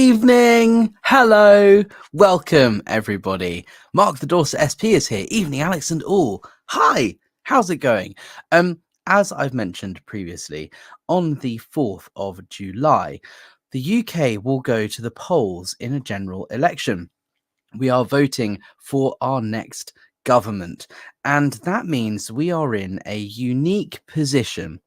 evening. Hello. Welcome, everybody. Mark the Dorset SP is here. Evening, Alex and all. Hi. How's it going? As I've mentioned previously, on the 4th of July, the UK will go to the polls in a general election. We are voting for our next government, and that means we are in a unique position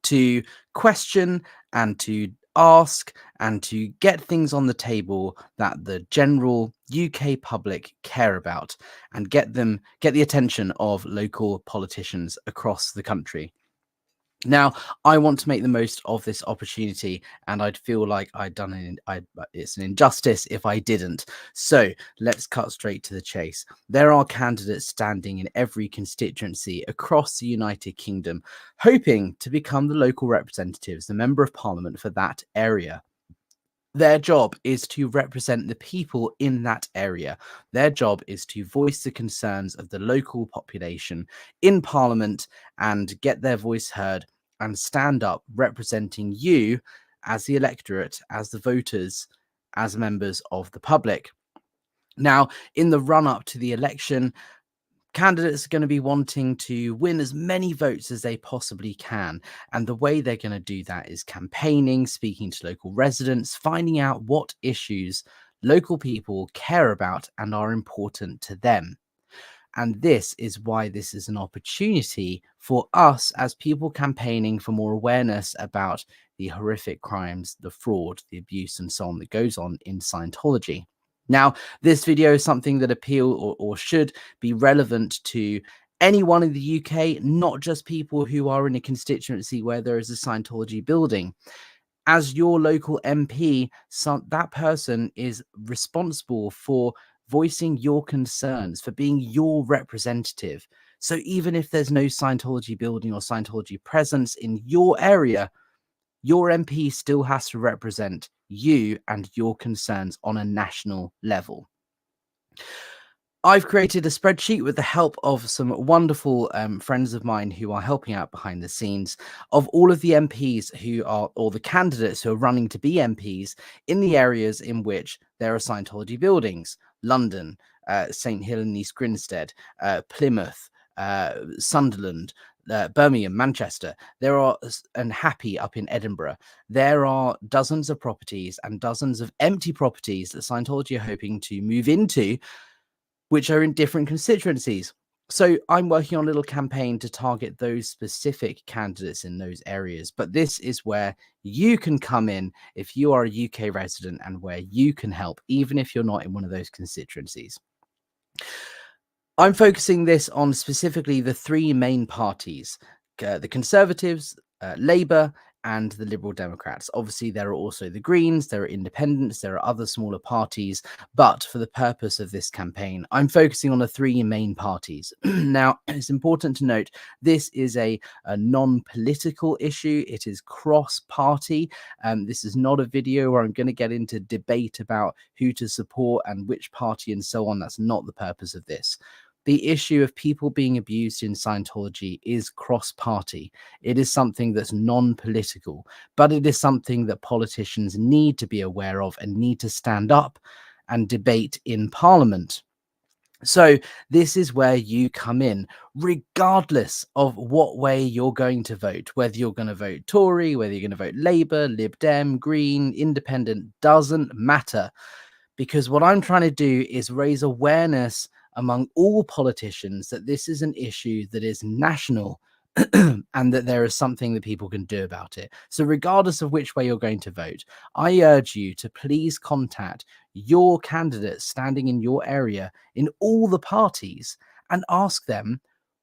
to question and to ask and to get things on the table that the general UK public care about and get the attention of local politicians across the country. Now, I want to make the most of this opportunity, and I'd feel like it's an injustice if I didn't. So let's cut straight to the chase. There are candidates standing in every constituency across the United Kingdom, hoping to become the local representatives, the Member of Parliament for that area. Their job is to represent the people in that area. Their job is to voice the concerns of the local population in Parliament and get their voice heard and stand up representing you as the electorate, as the voters, as members of the public. Now, in the run up to the election, candidates are going to be wanting to win as many votes as they possibly can. And the way they're going to do that is campaigning, speaking to local residents, finding out what issues local people care about and are important to them. And this is why this is an opportunity for us as people campaigning for more awareness about the horrific crimes, the fraud, the abuse, and so on that goes on in Scientology. Now, this video is something that or should be relevant to anyone in the UK, not just people who are in a constituency where there is a Scientology building. As your local MP, that person is responsible for voicing your concerns, for being your representative. So even if there's no Scientology building or Scientology presence in your area, your MP still has to represent you and your concerns on a national level. I've created a spreadsheet with the help of some wonderful friends of mine who are helping out behind the scenes of all of the MPs who are, or the candidates who are running to be MPs in the areas in which there are Scientology buildings: London, St Hill and East Grinstead, Plymouth, Sunderland, Birmingham, Manchester. There are, and Happy up in Edinburgh. There are dozens of properties and dozens of empty properties that Scientology are hoping to move into, which are in different constituencies. So I'm working on a little campaign to target those specific candidates in those areas. But this is where you can come in if you are a UK resident and where you can help, even if you're not in one of those constituencies. I'm focusing this on specifically the three main parties, the Conservatives, Labour, and the Liberal Democrats. Obviously, there are also the Greens, there are independents, there are other smaller parties, but for the purpose of this campaign, I'm focusing on the three main parties. Now, it's important to note, this is a non-political issue. It is cross-party. This is not a video where I'm going to get into debate about who to support and which party and so on. That's not the purpose of this. The issue of people being abused in Scientology is cross-party. It is something that's non-political, but it is something that politicians need to be aware of and need to stand up and debate in Parliament. So this is where you come in, regardless of what way you're going to vote, whether you're going to vote Tory, whether you're going to vote Labour, Lib Dem, Green, Independent, doesn't matter. Because what I'm trying to do is raise awareness among all politicians that this is an issue that is national and that there is something that people can do about it. So regardless of which way you're going to vote, I urge you to please contact your candidates standing in your area in all the parties and ask them,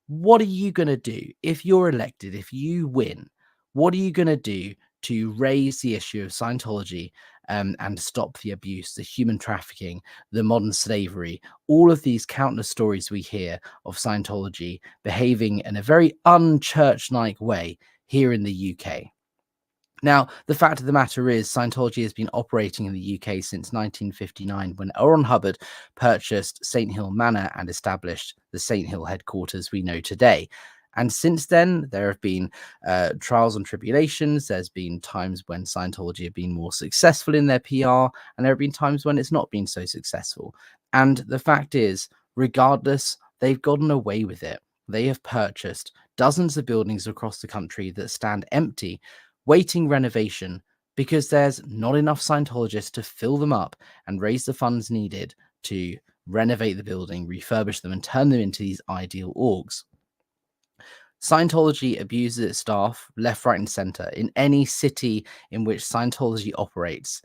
what are you going to do if you're elected, if you win? What are you going to do to raise the issue of Scientology and stop the abuse, the human trafficking, the modern slavery, all of these countless stories we hear of Scientology behaving in a very unchurch-like way here in the UK. Now, the fact of the matter is Scientology has been operating in the UK since 1959, when Oron Hubbard purchased St Hill Manor and established the St Hill headquarters we know today. And since then, there have been trials and tribulations. There's been times when Scientology have been more successful in their PR, and there have been times when it's not been so successful. And the fact is, regardless, they've gotten away with it. They have purchased dozens of buildings across the country that stand empty, waiting renovation, because there's not enough Scientologists to fill them up and raise the funds needed to renovate the building, refurbish them, and turn them into these ideal orgs. Scientology abuses its staff left, right, and center. In any city in which Scientology operates,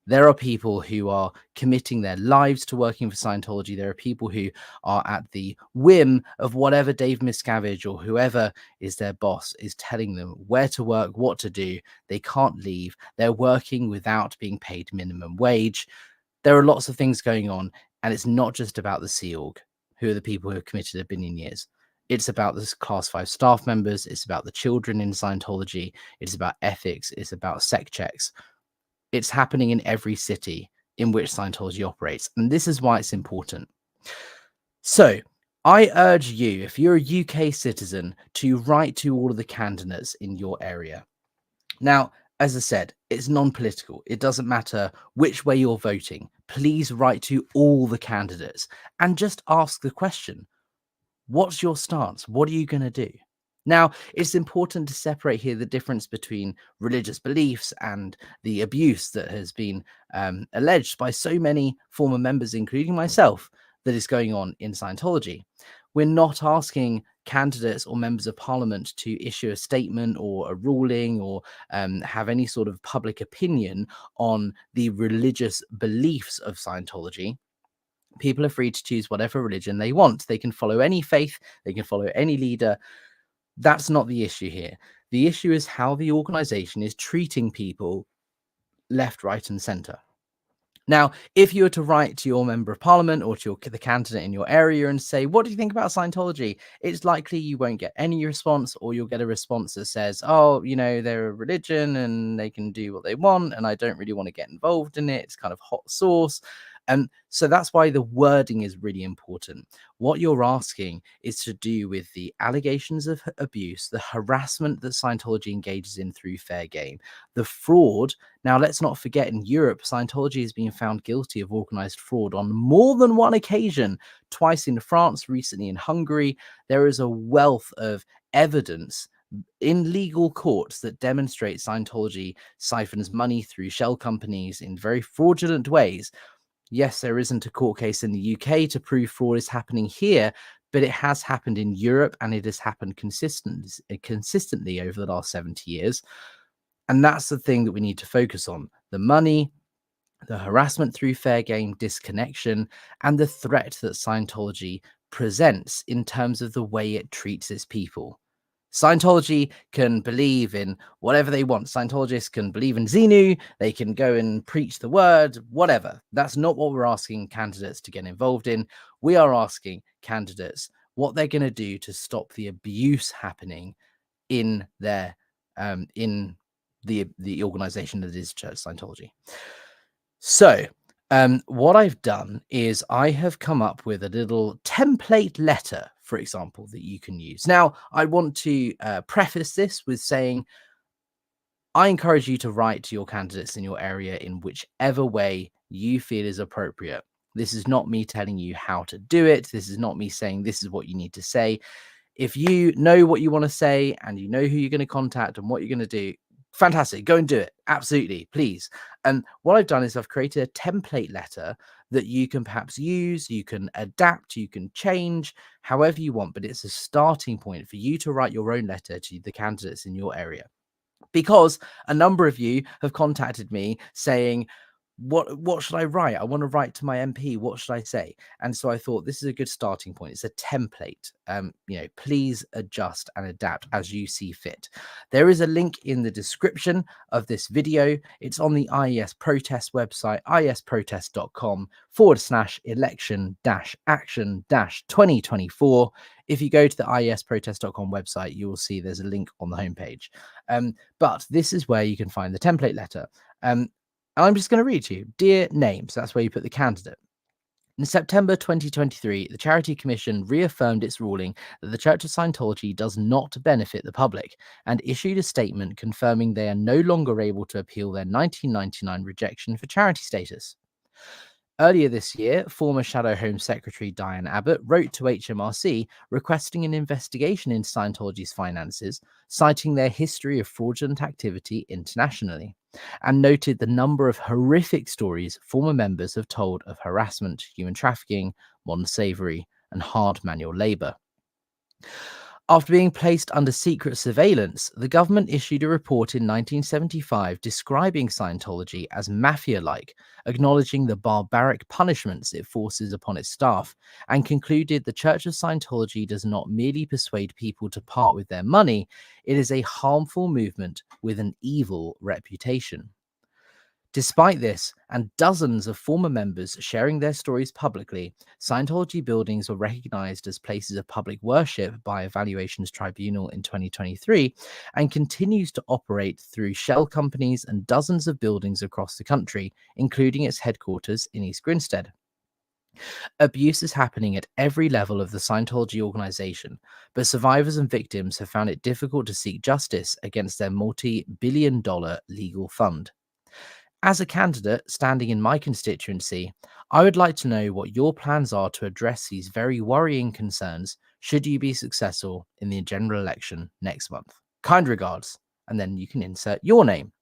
there are people who are committing their lives to working for Scientology. There are people who are at the whim of whatever Dave Miscavige or whoever is their boss is telling them where to work, what to do. They can't leave. They're working without being paid minimum wage. There are lots of things going on, and it's not just about the Sea Org, who are the people who have committed 1 billion years. It's about the class 5 staff members. It's about the children in Scientology. It's about ethics. It's about sec checks. It's happening in every city in which Scientology operates. And this is why it's important. So I urge you, if you're a UK citizen, to write to all of the candidates in your area. Now, as I said, it's non-political. It doesn't matter which way you're voting. Please write to all the candidates and just ask the question, what's your stance? What are you going to do? Now, it's important to separate here the difference between religious beliefs and the abuse that has been alleged by so many former members, including myself, that is going on in Scientology. We're not asking candidates or members of parliament to issue a statement or a ruling or have any sort of public opinion on the religious beliefs of Scientology. People are free to choose whatever religion they want. They can follow any faith, they can follow any leader. That's not the issue here. The issue is how the organization is treating people left, right, and center. Now, if you were to write to your member of parliament or to the candidate in your area and say, what do you think about Scientology? It's likely you won't get any response, or you'll get a response that says, oh, you know, they're a religion and they can do what they want, and I don't really want to get involved in it. It's kind of hot sauce. And so that's why the wording is really important. What you're asking is to do with the allegations of abuse, the harassment that Scientology engages in through fair game, the fraud. Now, let's not forget, in Europe, Scientology has been found guilty of organized fraud on more than one occasion, twice in France, recently in Hungary. There is a wealth of evidence in legal courts that demonstrate Scientology siphons money through shell companies in very fraudulent ways. Yes, there isn't a court case in the UK to prove fraud is happening here, but it has happened in Europe, and it has happened consistently over the last 70 years. And that's the thing that we need to focus on: the money, the harassment through fair game, disconnection, and the threat that Scientology presents in terms of the way it treats its people. Scientology can believe in whatever they want. Scientologists can believe in Xenu. They can go and preach the word, whatever. That's not what we're asking candidates to get involved in. We are asking candidates what they're going to do to stop the abuse happening in their in the organization that is Church Scientology. So what I've done is I have come up with a little template letter, for example, that you can use. Now, I want to preface this with saying I encourage you to write to your candidates in your area in whichever way you feel is appropriate. This is not me telling you how to do it. This is not me saying this is what you need to say. If you know what you want to say and you know who you're going to contact and what you're going to do, fantastic, go and do it. Absolutely, please. And what I've done is I've created a template letter that you can perhaps use, you can adapt, you can change however you want, but it's a starting point for you to write your own letter to the candidates in your area. Because a number of you have contacted me saying, what should I write? I want to write to my MP. What should I say? And so I thought this is a good starting point. It's a template. Please adjust and adapt as you see fit. There is a link in the description of this video. It's on the IES Protest website, iesprotest.com/election-action-2024. If you go to the iesprotest.com website, you will see there's a link on the homepage. But this is where you can find the template letter. I'm just going to read to you. Dear name. So that's where you put the candidate. In September 2023, the Charity Commission reaffirmed its ruling that the Church of Scientology does not benefit the public and issued a statement confirming they are no longer able to appeal their 1999 rejection for charity status. Earlier this year, former Shadow Home Secretary Diane Abbott wrote to HMRC requesting an investigation into Scientology's finances, citing their history of fraudulent activity internationally, and noted the number of horrific stories former members have told of harassment, human trafficking, modern slavery, and hard manual labor. After being placed under secret surveillance, the government issued a report in 1975 describing Scientology as mafia-like, acknowledging the barbaric punishments it forces upon its staff, and concluded the Church of Scientology does not merely persuade people to part with their money, it is a harmful movement with an evil reputation. Despite this, and dozens of former members sharing their stories publicly, Scientology buildings were recognized as places of public worship by Evaluations Tribunal in 2023 and continues to operate through shell companies and dozens of buildings across the country, including its headquarters in East Grinstead. Abuse is happening at every level of the Scientology organization, but survivors and victims have found it difficult to seek justice against their multi-billion-dollar legal fund. As a candidate standing in my constituency, I would like to know what your plans are to address these very worrying concerns should you be successful in the general election next month. Kind regards, and then you can insert your name.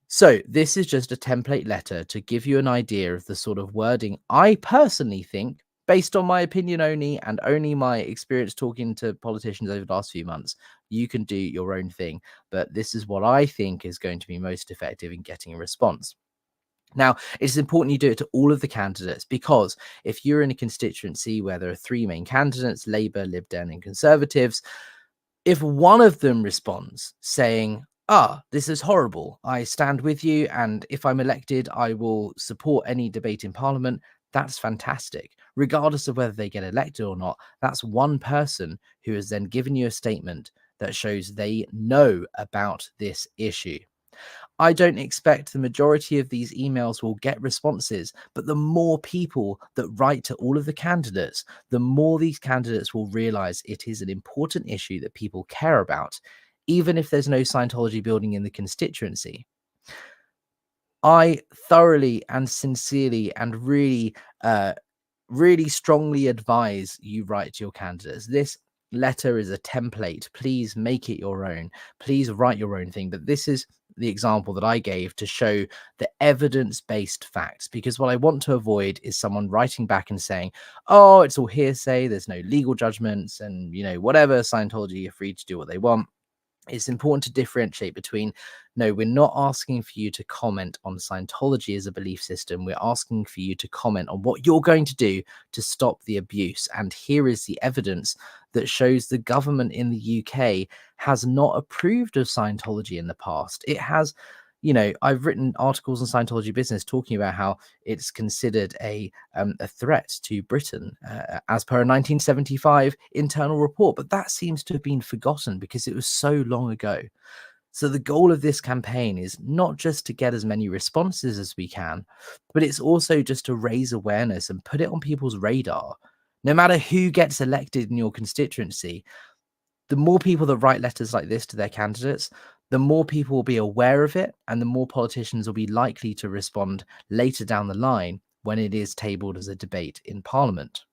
So this is just a template letter to give you an idea of the sort of wording I personally think, based on my opinion only and only my experience talking to politicians over the last few months. You can do your own thing, but this is what I think is going to be most effective in getting a response. Now, it's important you do it to all of the candidates, because if you're in a constituency where there are three main candidates, Labour, Lib Dem and Conservatives, if one of them responds saying, this is horrible, I stand with you, and if I'm elected, I will support any debate in Parliament, that's fantastic. Regardless of whether they get elected or not, that's one person who has then given you a statement that shows they know about this issue. I don't expect the majority of these emails will get responses, but the more people that write to all of the candidates, the more these candidates will realize it is an important issue that people care about, even if there's no Scientology building in the constituency. I thoroughly and sincerely and really strongly advise you write to your candidates. This letter is a template. Please make it your own. Please write your own thing. But this is the example that I gave to show the evidence-based facts, because what I want to avoid is someone writing back and saying, oh, it's all hearsay, there's no legal judgments, and whatever, Scientology are free to do what they want. It's important to differentiate between, no, we're not asking for you to comment on Scientology as a belief system. We're asking for you to comment on what you're going to do to stop the abuse. And here is the evidence that shows the government in the UK has not approved of Scientology in the past. It has, I've written articles on Scientology Business talking about how it's considered a threat to Britain, as per a 1975 internal report. But that seems to have been forgotten because it was so long ago. So the goal of this campaign is not just to get as many responses as we can, but it's also just to raise awareness and put it on people's radar. No matter who gets elected in your constituency, the more people that write letters like this to their candidates, the more people will be aware of it, and the more politicians will be likely to respond later down the line when it is tabled as a debate in Parliament.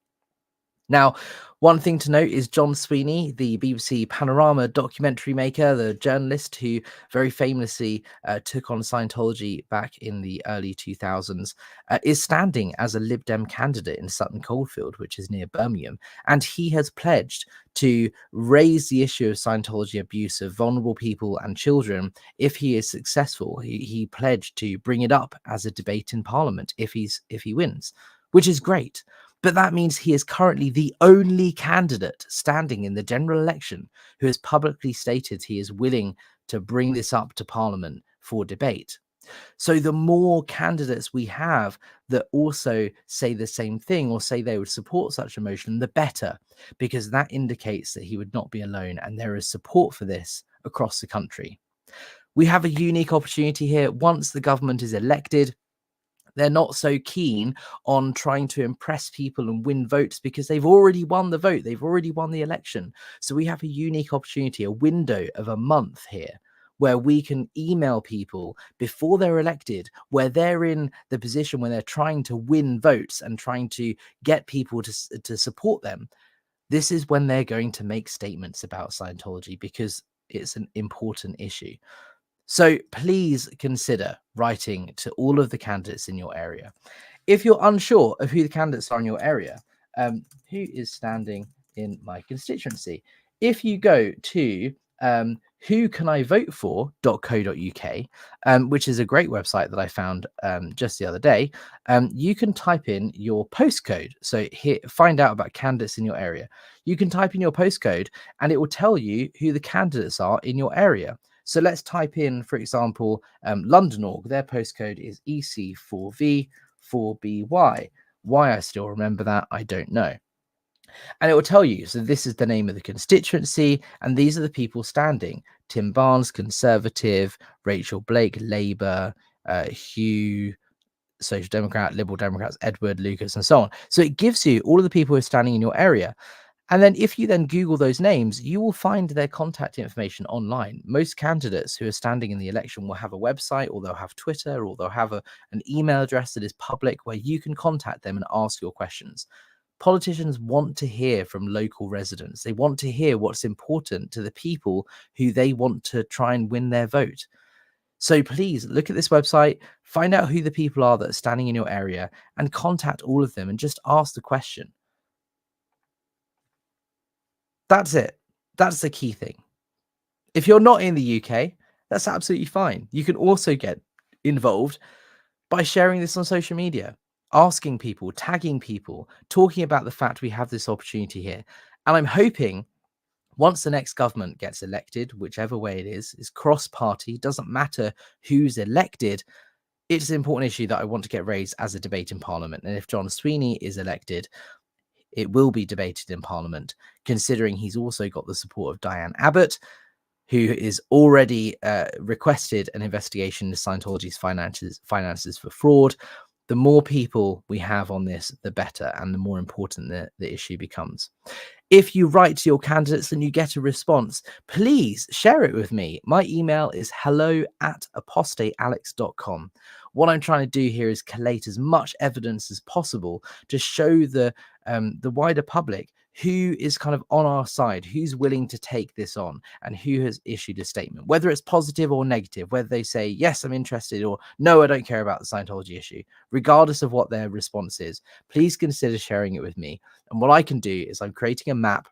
Now, one thing to note is John Sweeney, the BBC Panorama documentary maker, the journalist who very famously took on Scientology back in the early 2000s, is standing as a Lib Dem candidate in Sutton Coldfield, which is near Birmingham. And he has pledged to raise the issue of Scientology abuse of vulnerable people and children if he is successful. He pledged to bring it up as a debate in Parliament if he wins, which is great. But that means he is currently the only candidate standing in the general election who has publicly stated he is willing to bring this up to Parliament for debate. So the more candidates we have that also say the same thing or say they would support such a motion, the better, because that indicates that he would not be alone and there is support for this across the country. We have a unique opportunity here. Once the government is elected, They're not so keen on trying to impress people and win votes because they've already won the vote. They've already won the election. So we have a unique opportunity, a window of a month here where we can email people before they're elected, where they're in the position where they're trying to win votes and trying to get people to support them. This is when they're going to make statements about Scientology because it's an important issue. So please consider writing to all of the candidates in your area. If you're unsure of who the candidates are in your area, who is standing in my constituency? If you go to whocanIvotefor.co.uk, which is a great website that I found just the other day, you can type in your postcode. So here, find out about candidates in your area. You can type in your postcode and it will tell you who the candidates are in your area. So let's type in, for example, London Org. Their postcode is EC4V4BY. Why I still remember that, I don't know. And it will tell you, so this is the name of the constituency, and these are the people standing. Tim Barnes, Conservative, Rachel Blake, Labour, Hugh, Social Democrat, Liberal Democrats, Edward, Lucas, and so on. So it gives you all of the people who are standing in your area. And then if you then Google those names, you will find their contact information online. Most candidates who are standing in the election will have a website, or they'll have Twitter, or they'll have an email address that is public where you can contact them and ask your questions. Politicians want to hear from local residents. They want to hear what's important to the people who they want to try and win their vote. So please look at this website, find out who the people are that are standing in your area, and contact all of them and just ask the question. That's it. That's the key thing. If you're not in the UK, that's absolutely fine. You can also get involved by sharing this on social media, asking people, tagging people, talking about the fact we have this opportunity here. And I'm hoping once the next government gets elected, whichever way it is cross-party, doesn't matter who's elected. It's an important issue that I want to get raised as a debate in Parliament. And if John Sweeney is elected, it will be debated in Parliament, considering he's also got the support of Diane Abbott, who is already requested an investigation into Scientology's finances for fraud. The more people we have on this, the better, and the more important the issue becomes. If you write to your candidates and you get a response, please share it with me. My email is hello@apostatealex.com. What I'm trying to do here is collate as much evidence as possible to show the wider public who is kind of on our side, who's willing to take this on, and who has issued a statement, whether it's positive or negative, whether they say, yes, I'm interested, or no, I don't care about the Scientology issue. Regardless of what their response is, please consider sharing it with me. And what I can do is I'm creating a map.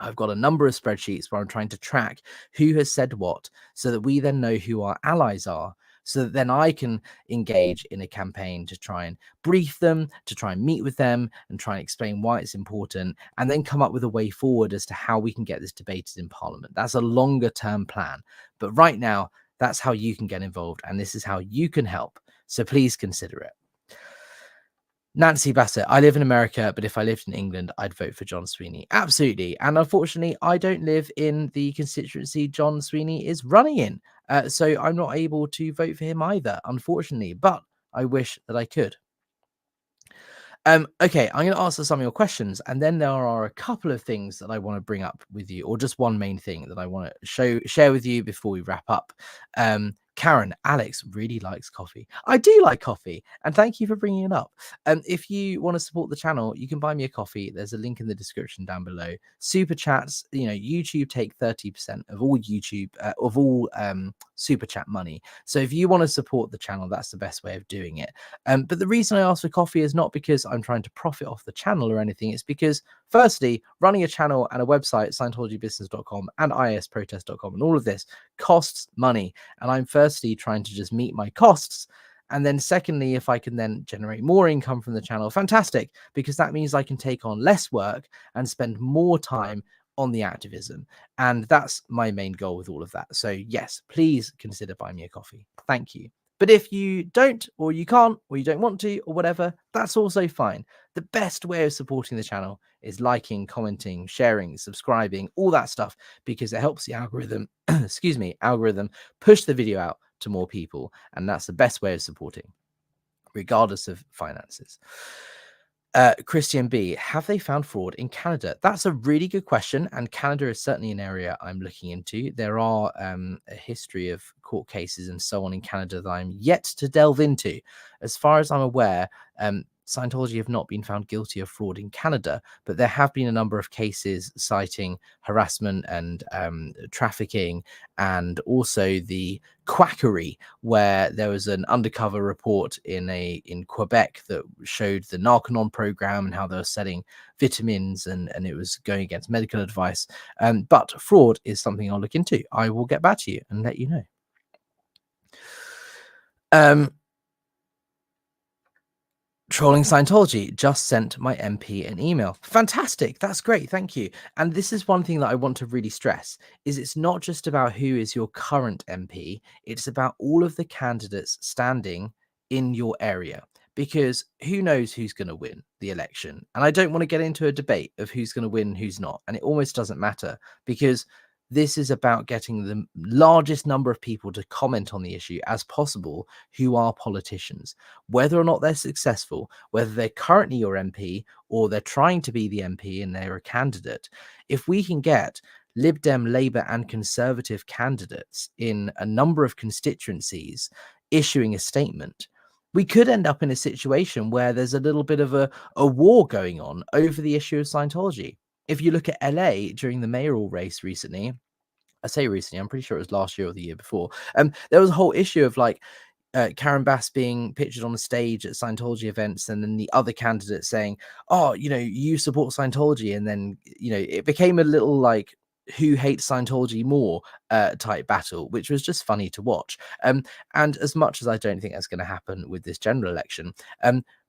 I've got a number of spreadsheets where I'm trying to track who has said what, so that we then know who our allies are, so that then I can engage in a campaign to try and brief them, to try and meet with them and try and explain why it's important, and then come up with a way forward as to how we can get this debated in Parliament. That's a longer term plan. But right now, that's how you can get involved, and this is how you can help. So please consider it. Nancy Bassett, I live in America, but if I lived in England, I'd vote for John Sweeney. Absolutely. And unfortunately, I don't live in the constituency John Sweeney is running in. So I'm not able to vote for him either, unfortunately, but I wish that I could. Okay, I'm going to answer some of your questions, and then there are a couple of things that I want to bring up with you, or just one main thing that I want to share with you before we wrap up. Karen, Alex really likes coffee. I do like coffee, and thank you for bringing it up. If you want to support the channel, you can buy me a coffee. There's a link in the description down below. Super chats, YouTube take 30% of all super chat money. So if you want to support the channel, that's the best way of doing it. But the reason I ask for coffee is not because I'm trying to profit off the channel or anything. It's because, firstly, running a channel and a website, Scientologybusiness.com and isprotest.com, and all of this costs money. And I'm firstly trying to just meet my costs. And then secondly, if I can then generate more income from the channel, fantastic, because that means I can take on less work and spend more time on the activism. And that's my main goal with all of that. So yes, please consider buying me a coffee. Thank you. But if you don't, or you can't, or you don't want to, or whatever, that's also fine. The best way of supporting the channel is liking, commenting, sharing, subscribing, all that stuff, because it helps the algorithm, algorithm push the video out to more people. And that's the best way of supporting. regardless of finances. Christian B, have they found fraud in Canada? That's a really good question, and Canada is certainly an area I'm looking into. There are a history of court cases and so on in Canada that I'm yet to delve into. As far as I'm aware, Scientology have not been found guilty of fraud in Canada, but there have been a number of cases citing harassment and trafficking, and also the quackery, where there was an undercover report in Quebec that showed the Narconon program and how they were selling vitamins, and it was going against medical advice. But fraud is something I'll look into. I will get back to you and let you know. Trolling Scientology just sent my MP an email. Fantastic. That's great. Thank you. And this is one thing that I want to really stress is it's not just about who is your current MP. It's about all of the candidates standing in your area, because who knows who's going to win the election. And I don't want to get into a debate of who's going to win and who's not. And it almost doesn't matter, because this is about getting the largest number of people to comment on the issue as possible who are politicians, whether or not they're successful, whether they're currently your MP or they're trying to be the MP and they're a candidate. If we can get Lib Dem, Labour and Conservative candidates in a number of constituencies issuing a statement, we could end up in a situation where there's a little bit of a war going on over the issue of Scientology. If you look at LA during the mayoral race recently, I say recently, I'm pretty sure it was last year or the year before, there was a whole issue of like Karen Bass being pictured on the stage at Scientology events, and then the other candidate saying, oh, you support Scientology. And then, it became a little like who hates Scientology more type battle, which was just funny to watch. And as much as I don't think that's going to happen with this general election,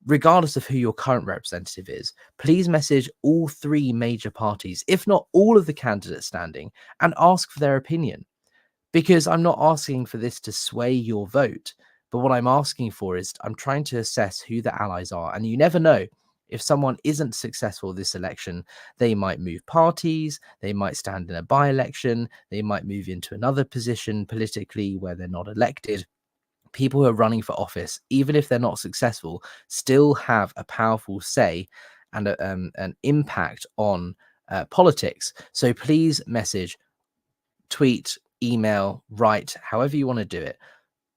regardless of who your current representative is, please message all three major parties, if not all of the candidates standing, and ask for their opinion. Because I'm not asking for this to sway your vote, but what I'm asking for is I'm trying to assess who the allies are. And you never know, if someone isn't successful this election, they might move parties, they might stand in a by-election, they might move into another position politically where they're not elected. People who are running for office, even if they're not successful, still have a powerful say and an impact on politics. So please message, tweet, email, write, however you want to do it,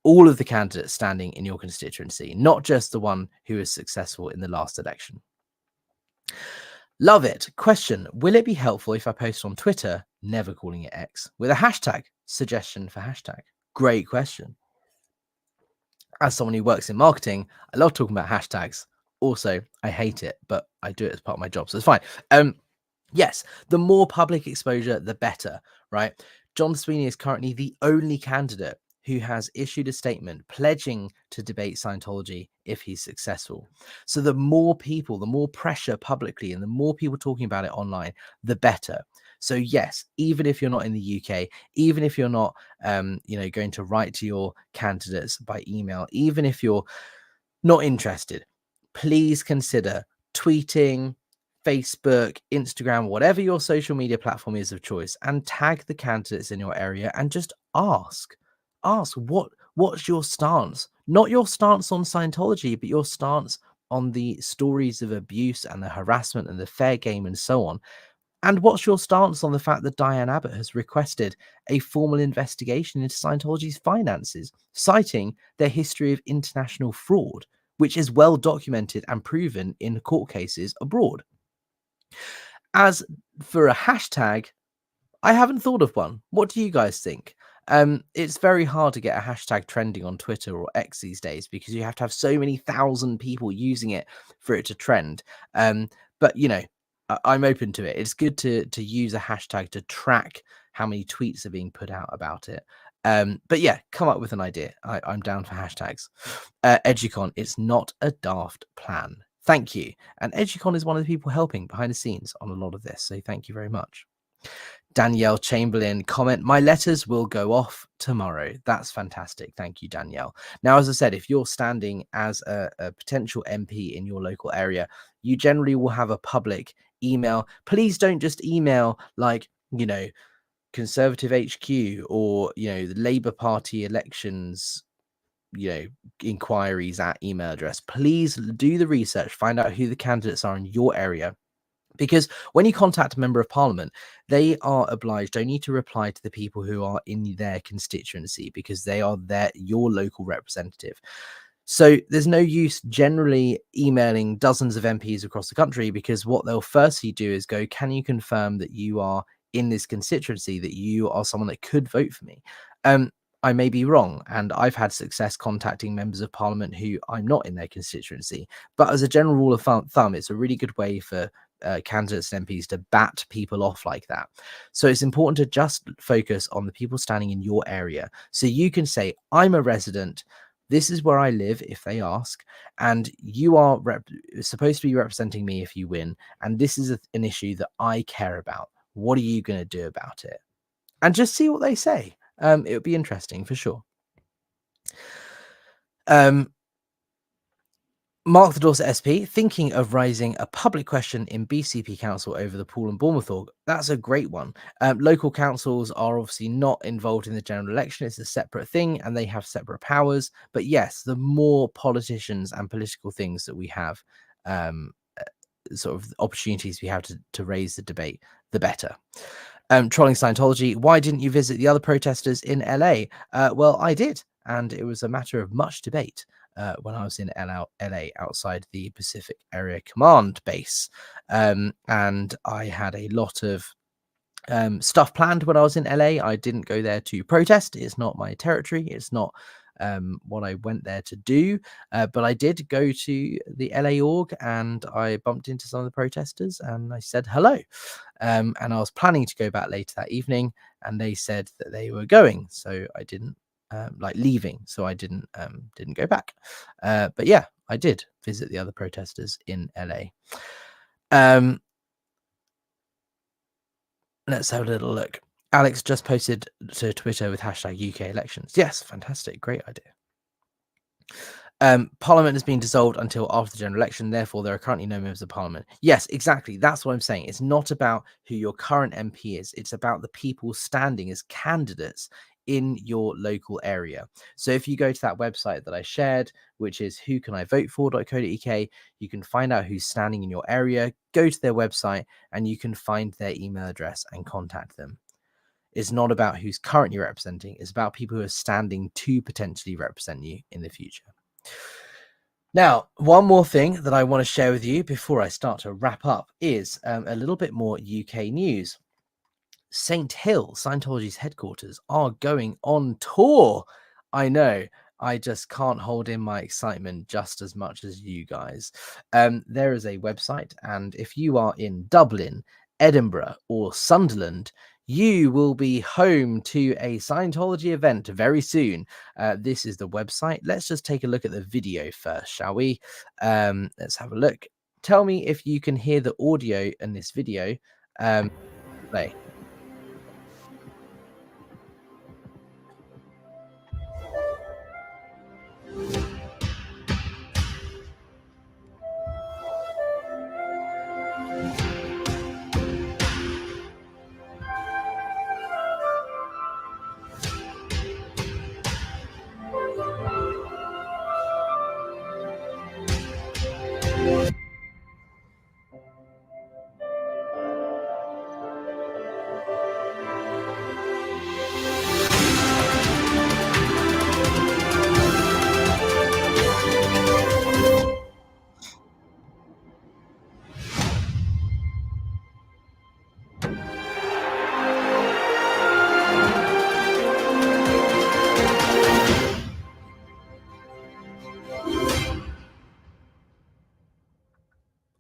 all of the candidates standing in your constituency, not just the one who was successful in the last election. Love it. Question: will it be helpful if I post on Twitter, never calling it X, with a hashtag? Suggestion for hashtag. Great question. As someone who works in marketing, I love talking about hashtags. Also, I hate it, but I do it as part of my job, so it's fine. Yes, the more public exposure, the better, right? John Sweeney is currently the only candidate who has issued a statement pledging to debate Scientology if he's successful. So the more people, the more pressure publicly, and the more people talking about it online, the better. So yes, even if you're not in the UK, even if you're not, going to write to your candidates by email, even if you're not interested, please consider tweeting, Facebook, Instagram, whatever your social media platform is of choice, and tag the candidates in your area and just ask what's your stance, not your stance on Scientology, but your stance on the stories of abuse and the harassment and the fair game and so on. And what's your stance on the fact that Diane Abbott has requested a formal investigation into Scientology's finances, citing their history of international fraud, which is well documented and proven in court cases abroad? As for a hashtag, I haven't thought of one. What do you guys think? It's very hard to get a hashtag trending on Twitter or X these days, because you have to have so many thousand people using it for it to trend. But I'm open to it. It's good to use a hashtag to track how many tweets are being put out about it. But yeah, come up with an idea. I'm down for hashtags. Educon, it's not a daft plan. Thank you. And Educon is one of the people helping behind the scenes on a lot of this. So thank you very much. Danielle Chamberlain comment: my letters will go off tomorrow. That's fantastic. Thank you, Danielle. Now, as I said, if you're standing as a potential MP in your local area, you generally will have a public email. Please don't just email like, Conservative HQ or, the Labour Party elections you know, inquiries at email address. Please do the research, find out who the candidates are in your area. Because when you contact a member of parliament, they are obliged only to reply to the people who are in their constituency, because they are your local representative. So there's no use generally emailing dozens of MPs across the country, because what they'll firstly do is go, can you confirm that you are in this constituency, that you are someone that could vote for me? I may be wrong, and I've had success contacting members of parliament who I'm not in their constituency. But as a general rule of thumb, it's a really good way for candidates and MPs to bat people off like that. So it's important to just focus on the people standing in your area. So you can say, I'm a resident, this is where I live if they ask, and you are supposed to be representing me if you win, and this is an issue that I care about. What are you going to do about it? And just see what they say. It would be interesting for sure. Mark the Dorset SP, thinking of raising a public question in BCP Council over the Poole and Bournemouth org. That's a great one. Local councils are obviously not involved in the general election. It's a separate thing and they have separate powers. But yes, the more politicians and political things that we have, sort of opportunities we have to raise the debate, the better. Trolling Scientology, why didn't you visit the other protesters in LA? Well, I did, and it was a matter of much debate. When I was in LA outside the Pacific Area Command base. And I had a lot of stuff planned when I was in LA. I didn't go there to protest. It's not my territory. It's not what I went there to do. But I did go to the LA org and I bumped into some of the protesters and I said hello. And I was planning to go back later that evening and they said that they were going. So I didn't. Leaving, so I didn't go back. But yeah, I did visit the other protesters in LA. Let's have a little look. Alex just posted to Twitter with hashtag UK elections. Yes, fantastic, great idea. Parliament has been dissolved until after the general election, therefore there are currently no members of parliament. Yes, exactly, that's what I'm saying. It's not about who your current MP is, it's about the people standing as candidates in your local area. So if you go to that website that I shared, which is whocanivotefor.co.uk, you can find out who's standing in your area, go to their website, and you can find their email address and contact them. It's not about who's currently representing, it's about people who are standing to potentially represent you in the future. Now, one more thing that I want to share with you before I start to wrap up is a little bit more UK news. St. Hill, Scientology's headquarters, are going on tour. I know, I just can't hold in my excitement just as much as you guys. There is a website, and if you are in Dublin, Edinburgh, or Sunderland, you will be home to a Scientology event very soon. This is the website. Let's just take a look at the video first, shall we? Let's have a look. Tell me if you can hear the audio in this video. Play.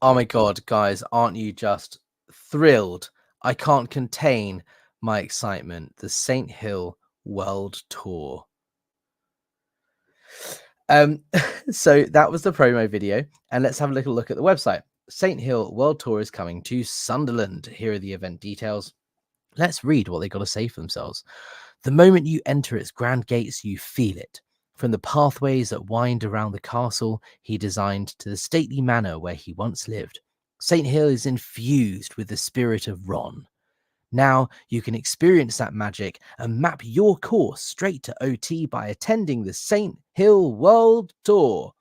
Oh my God, guys, aren't you just thrilled? I can't contain my excitement. The St. Hill World Tour. So that was the promo video, and let's have a little look at the website. St. Hill World Tour is coming to Sunderland. Here are the event details. Let's read what they got to say for themselves. The moment you enter its grand gates, you feel it. From the pathways that wind around the castle he designed to the stately manor where he once lived, St. Hill is infused with the spirit of Ron. Now you can experience that magic and map your course straight to OT by attending the St. Hill World Tour.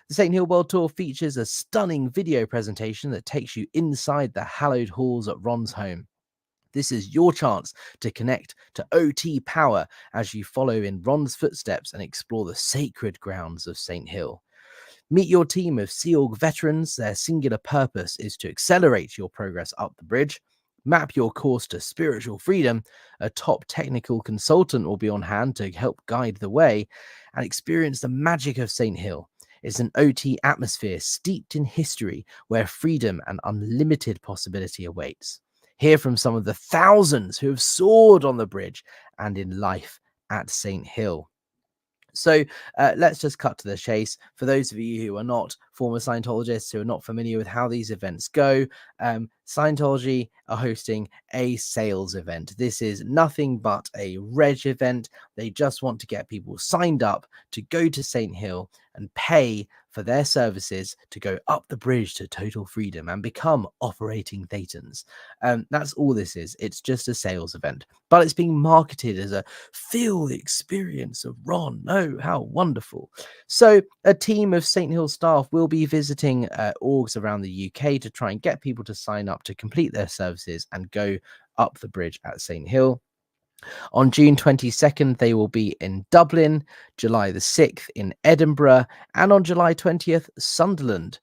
The St. Hill World Tour features a stunning video presentation that takes you inside the hallowed halls at Ron's home. This is your chance to connect to OT power as you follow in Ron's footsteps and explore the sacred grounds of St. Hill. Meet your team of Sea Org veterans. Their singular purpose is to accelerate your progress up the bridge. Map your course to spiritual freedom. A top technical consultant will be on hand to help guide the way, and experience the magic of St. Hill. It's an OT atmosphere steeped in history where freedom and unlimited possibility awaits. Hear from some of the thousands who have soared on the bridge and in life at St. Hill. So let's just cut to the chase. For those of you who are not former Scientologists, who are not familiar with how these events go, Scientology are hosting a sales event. This is nothing but a reg event. They just want to get people signed up to go to St. Hill and pay for their services to go up the bridge to total freedom and become operating Thetans. That's all this is. It's just a sales event, but it's being marketed as a feel the experience of Ron. Oh, how wonderful. So a team of St. Hill staff will be visiting orgs around the UK to try and get people to sign up to complete their services and go up the bridge at St. Hill. On June 22nd, they will be in Dublin, July the 6th in Edinburgh, and on July 20th, Sunderland.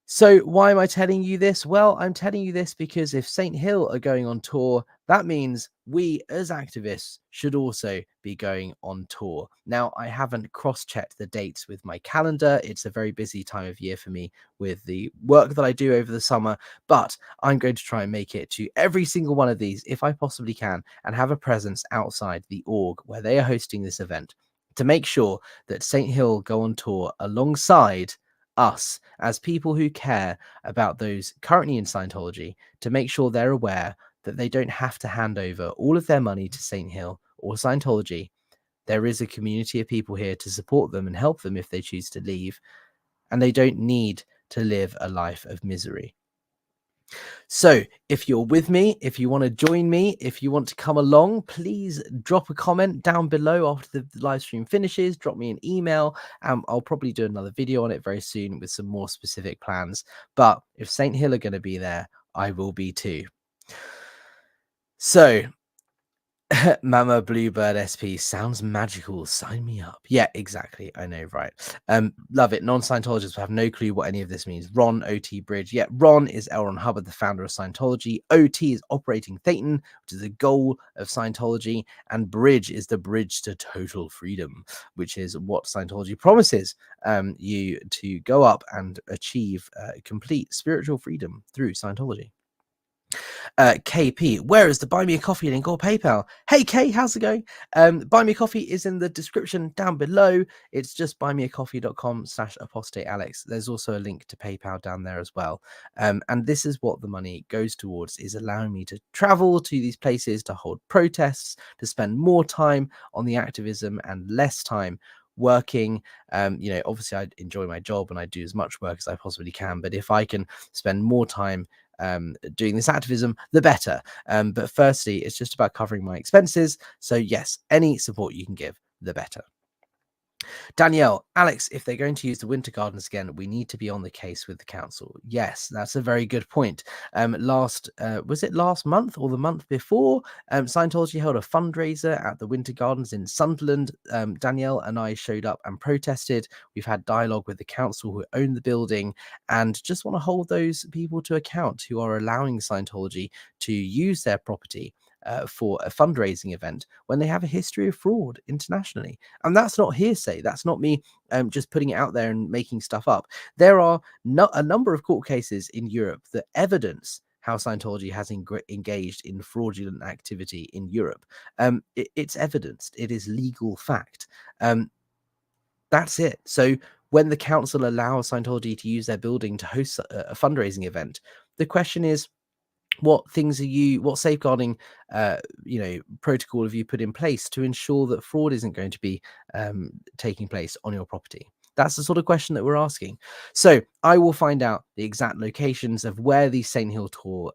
So why am I telling you this? Well, I'm telling you this because if St. Hill are going on tour, that means we as activists should also be going on tour. Now, I haven't cross-checked the dates with my calendar. It's a very busy time of year for me with the work that I do over the summer, but I'm going to try and make it to every single one of these if I possibly can and have a presence outside the org where they are hosting this event to make sure that St. Hill go on tour alongside us as people who care about those currently in Scientology, to make sure they're aware that they don't have to hand over all of their money to St. Hill or Scientology. There is a community of people here to support them and help them if they choose to leave, and they don't need to live a life of misery. So if you're with me, if you want to join me, if you want to come along, please drop a comment down below after the live stream finishes. Drop me an email. I'll probably do another video on it very soon with some more specific plans. But if St. Hill are going to be there, I will be too. So Mama Bluebird SP sounds magical. Sign me up. Yeah, exactly. I know, right? Love it. Non-Scientologists will have no clue what any of this means. Ron, OT, Bridge. Yeah, Ron is L. Ron Hubbard, the founder of Scientology. OT is operating Thetan, which is the goal of Scientology, and Bridge is the bridge to total freedom, which is what Scientology promises you to go up and achieve complete spiritual freedom through Scientology. KP, where is the Buy Me a Coffee link or PayPal? Hey Kay, how's it going? Buy Me a Coffee is in the description down below. It's just buymeacoffee.com/apostatealex. There's also a link to PayPal down there as well. And this is what the money goes towards, is allowing me to travel to these places to hold protests, to spend more time on the activism and less time working. Obviously I enjoy my job and I do as much work as I possibly can, but if I can spend more time doing this activism, the better. But firstly, it's just about covering my expenses. So yes, any support you can give, the better. Danielle, Alex, if they're going to use the Winter Gardens again, we need to be on the case with the council. Yes, that's a very good point. Was it last month or the month before? Scientology held a fundraiser at the Winter Gardens in Sunderland. Danielle and I showed up and protested. We've had dialogue with the council who own the building and just want to hold those people to account who are allowing Scientology to use their property for a fundraising event when they have a history of fraud internationally. And that's not hearsay. That's not me just putting it out there and making stuff up. There are a number of court cases in Europe that evidence how Scientology has engaged in fraudulent activity in Europe. It's evidenced. It is legal fact. That's it. So when the council allows Scientology to use their building to host a fundraising event, the question is, what safeguarding protocol have you put in place to ensure that fraud isn't going to be taking place on your property? That's the sort of question that we're asking. So I will find out the exact locations of where these Saint Hill Tour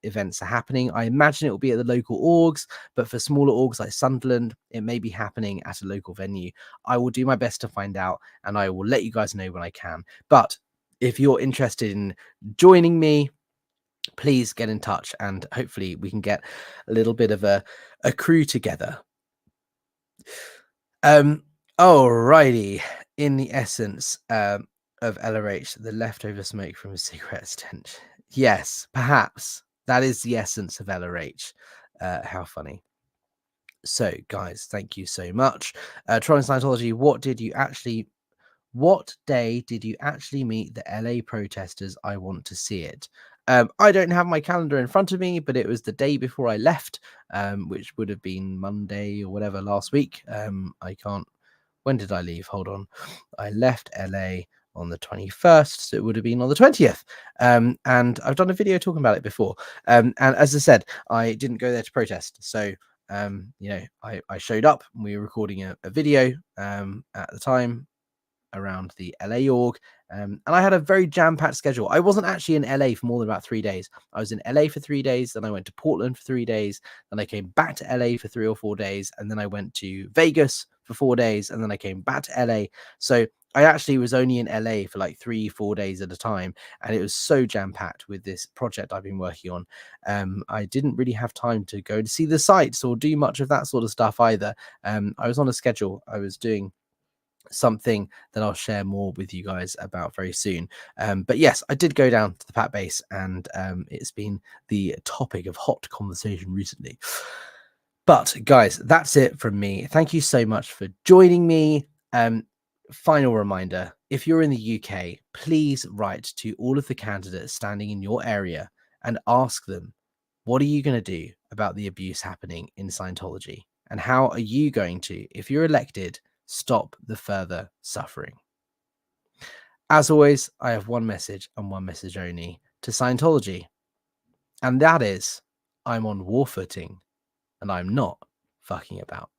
events are happening. I imagine it will be at the local orgs, but for smaller orgs like Sunderland, it may be happening at a local venue. I will do my best to find out, and I will let you guys know when I can. But if you're interested in joining me, please get in touch, and hopefully we can get a little bit of a crew together. Alrighty. In the essence of LRH, the leftover smoke from a cigarette stench. Yes, perhaps that is the essence of LRH. How funny. So, guys, thank you so much. Tron Scientology, what day did you actually meet the LA protesters? I want to see it. I don't have my calendar in front of me, but it was the day before I left, which would have been Monday or whatever last week. I can't. When did I leave? Hold on. I left LA on the 21st, so it would have been on the 20th. And I've done a video talking about it before. And as I said, I didn't go there to protest. So, I showed up and we were recording a video at the time around the LA org. And I had a very jam-packed schedule. I wasn't actually in LA for more than about 3 days. I was in LA for 3 days, then I went to Portland for 3 days, then I came back to LA for 3 or 4 days, and then I went to Vegas for 4 days, and then I came back to LA. So I actually was only in LA for like 3-4 days at a time, and it was so jam-packed with this project I've been working on. I didn't really have time to go to see the sites or do much of that sort of stuff either. I was on a schedule. I was doing something that I'll share more with you guys about very soon. But yes, I did go down to the Pat base, and it's been the topic of hot conversation recently. But guys, that's it from me. Thank you so much for joining me. Final reminder, if you're in the UK, please write to all of the candidates standing in your area and ask them, what are you going to do about the abuse happening in Scientology? And how are you going to, if you're elected, stop the further suffering? As always, I have one message and one message only to Scientology. And that is, I'm on war footing and I'm not fucking about.